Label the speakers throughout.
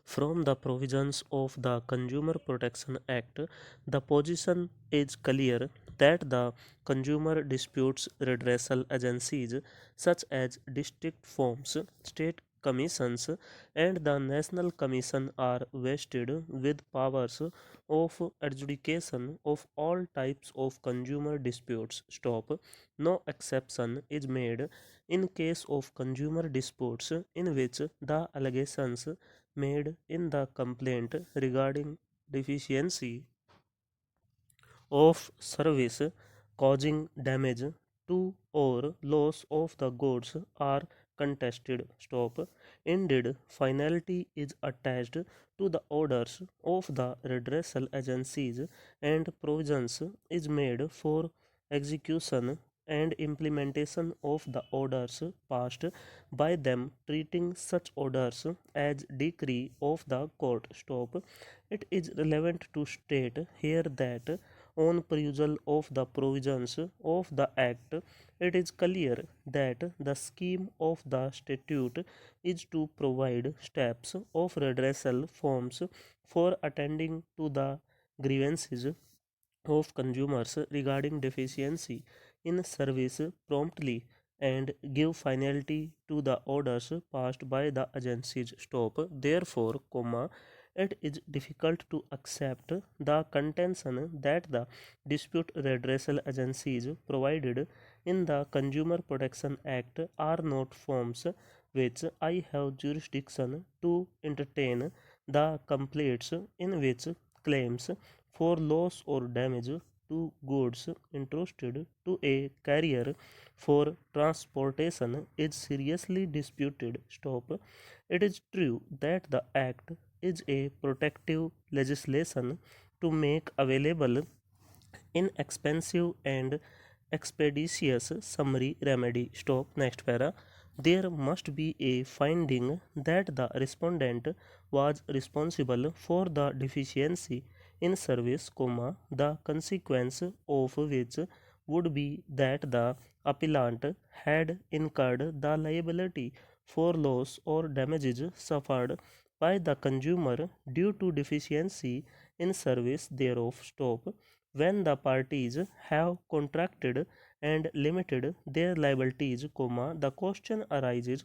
Speaker 1: from the provisions of the Consumer Protection Act, the position is clear that the consumer disputes redressal agencies such as district firms, state commissions, and the National Commission are vested with powers of adjudication of all types of consumer disputes. Stop. No exception is made in case of consumer disputes in which the allegations made in the complaint regarding deficiency of service causing damage to or loss of the goods are contested. Stop. Indeed, finality is attached to the orders of the redressal agencies and provisions is made for execution and implementation of the orders passed by them, treating such orders as decree of the court. Stop. It is relevant to state here that on perusal of the provisions of the Act, it is clear that the scheme of the statute is to provide steps of redressal forms for attending to the grievances of consumers regarding deficiency in service promptly and give finality to the orders passed by the agencies. Stop. Therefore, it is difficult to accept the contention that the dispute redressal agencies provided in the Consumer Protection Act are not forms which I have jurisdiction to entertain the complaints in which claims for loss or damage to goods entrusted to a carrier for transportation is seriously disputed. Stop. It is true that the Act is a protective legislation to make available inexpensive and expeditious summary remedy. Stop. Next para. There must be a finding that the respondent was responsible for the deficiency in service, the consequence of which would be that the appellant had incurred the liability for loss or damages suffered by the consumer due to deficiency in service thereof. Stop. When the parties have contracted and limited their liabilities, the question arises,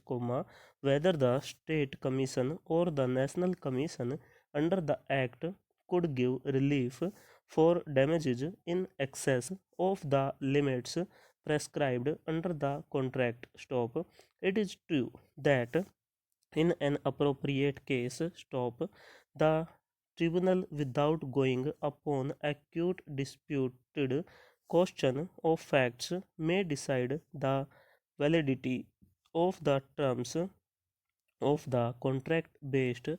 Speaker 1: whether the state commission or the national commission under the act could give relief for damages in excess of the limits prescribed under the contract. Stop. It is true that in an appropriate case, stop, the tribunal, without going upon acute disputed question of facts, may decide the validity of the terms of the contract based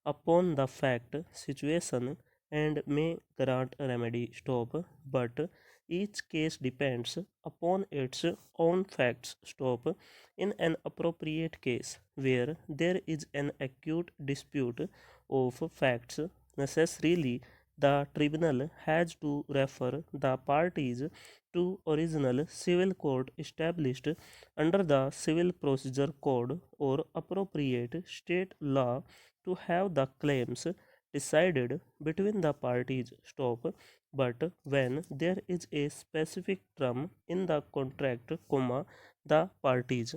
Speaker 1: upon the fact situation and may grant a remedy. Stop. But each case depends upon its own facts. Stop. In an appropriate case where there is an acute dispute of facts, necessarily the tribunal has to refer the parties to original civil court established under the Civil Procedure Code or appropriate state law to have the claims decided between the parties. Stop. But when there is a specific term in the contract, the parties